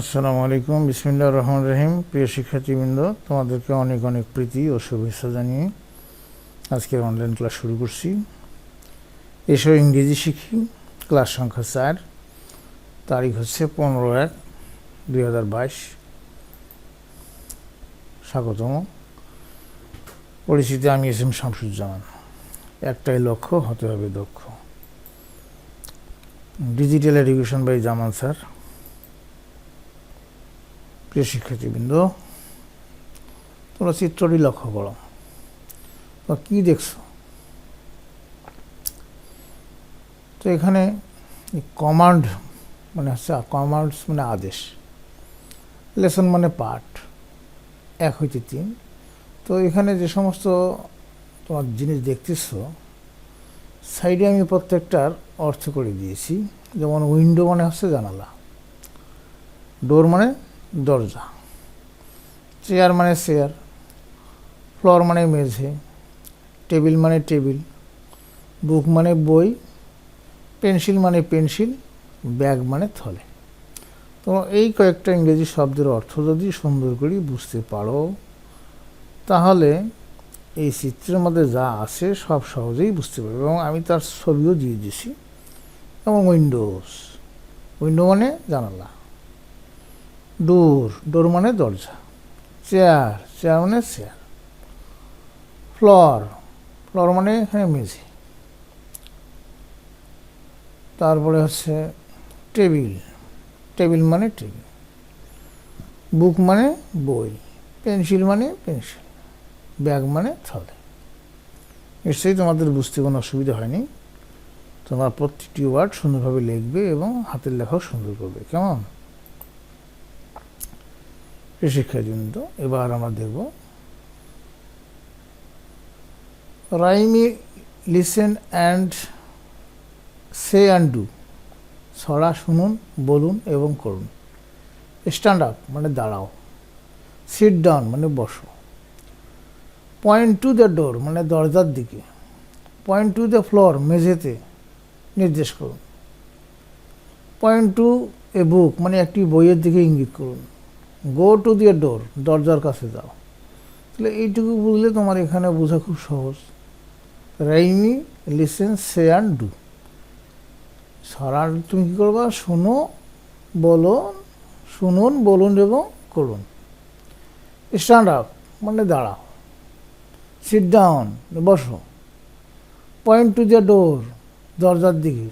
আসসালামু আলাইকুম, বিসমিল্লাহির রহমানির রহিম। প্রিয় শিক্ষার্থীবৃন্দ, তোমাদেরকে অনেক অনেক প্রীতি ও শুভেচ্ছা জানিয়ে আজকের অনলাইন ক্লাস শুরু করছি। এসো ইংরেজি শিখি, ক্লাস সংখ্যা 4, তারিখ হচ্ছে 15/1/2022। স্বাগতম। পরিচিতি, আমি শামসুজ্জামান। একটাই লক্ষ্য, হতে হবে দক্ষ। Digital education by Zaman sir. প্রিয় শিক্ষার্থীবৃন্দ, তোমরা চিত্রটি লক্ষ্য করো বা কি দেখছো? তো এখানে কমান্ড মানে হচ্ছে কমান্ডস মানে আদেশ, লেসন মানে পাঠ 1 হইতে 3। তো এখানে যে সমস্ত তোমার জিনিস দেখতেছো, সাইডে আমি প্রত্যেকটার অর্থ করে দিয়েছি। যেমন উইন্ডো মানে হচ্ছে জানালা, ডোর মানে দরজা, চেয়ার মানে চেয়ার, ফ্লোর মানে মেঝে, টেবিল মানে টেবিল, বুক মানে বই, পেন্সিল মানে পেন্সিল, ব্যাগ মানে থলে। তো এই কয়েকটা ইংরেজি শব্দের অর্থ যদি সুন্দর করে বুঝতে পারো, তাহলে এই চিত্রের মধ্যে যা আছে সব সহজেই বুঝতে পারবে। এবং আমি তার ছবিও দিয়ে দিয়েছি। এবং উইন্ডো মানে জানালা, ডোর মানে দরজা, চেয়ার মানে চেয়ার, ফ্লোর মানে এখানে মেঝে, তারপরে হচ্ছে টেবিল মানে টেবিল, বুক মানে বই, পেন্সিল মানে পেন্সিল, ব্যাগ মানে থলে। নিশ্চয়ই তোমাদের বুঝতে কোনো অসুবিধা হয়নি। তোমরা প্রত্যেকটি ওয়ার্ড সুন্দরভাবে লিখবে এবং হাতের লেখাও সুন্দর করবে। কেমন? শিক্ষার্থীবৃন্দ, এবার আমরা দেখব rhyme listen and say and do. ছড়া শুনুন, বলুন এবং করুন। স্ট্যান্ড আপ মানে দাঁড়াও, সিট ডাউন মানে বসো, পয়েন্ট টু দ্য ডোর মানে দরজার দিকে, পয়েন্ট টু দ্য ফ্লোর মেঝেতে নির্দেশ করুন, পয়েন্ট টু এ বুক মানে একটি বইয়ের দিকে ইঙ্গিত করুন, গো টু দি ডোর দরজার কাছে যাও। তাহলে এইটুকু বুঝলে তোমার এখানে বোঝা খুব সহজ। রাইমি লিসেন সে অ্যান্ড ডু। সারা তুমি কী করবা? শুনুন, বলুন এবং করুন। স্ট্যান্ড আপ মানে দাঁড়াও, সিট ডাউন বসো, পয়েন্ট টু দ্য ডোর দরজার দিকে,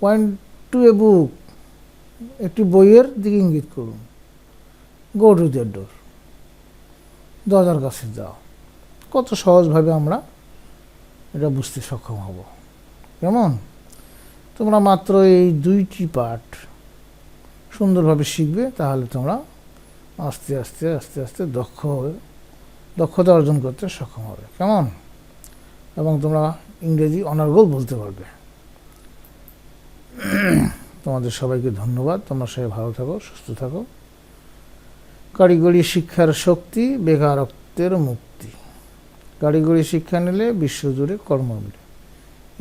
পয়েন্ট টু এ বুক একটি বইয়ের দিকে ইঙ্গিত করুন, গো টু দ্য ডোর দরজার কাছে যাও। কত সহজভাবে আমরা এটা বুঝতে সক্ষম হব। কেমন? তোমরা মাত্র এই 2টি পাঠ সুন্দরভাবে শিখবে, তাহলে তোমরা আস্তে আস্তে দক্ষতা অর্জন করতে সক্ষম হবে। কেমন? এবং তোমরা ইংরেজি অনার্গল বলতে পারবে। তোমাদের সবাইকে ধন্যবাদ। তোমরা সবাই ভালো থাকো, সুস্থ থাকো। কারিগরি শিক্ষার শক্তি, বেকারত্বের মুক্তি। কারিগরি শিক্ষা নিলে বিশ্বজুড়ে কর্ম মিলে।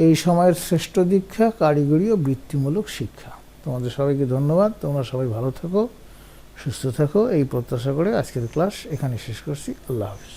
এই সময়ের শ্রেষ্ঠ দীক্ষা কারিগরি ও বৃত্তিমূলক শিক্ষা। তোমাদের সবাইকে ধন্যবাদ। তোমরা সবাই ভালো থাকো, সুস্থ থাকো, এই প্রত্যাশা করে আজকের ক্লাস এখানে শেষ করছি। আল্লাহ হাফেজ।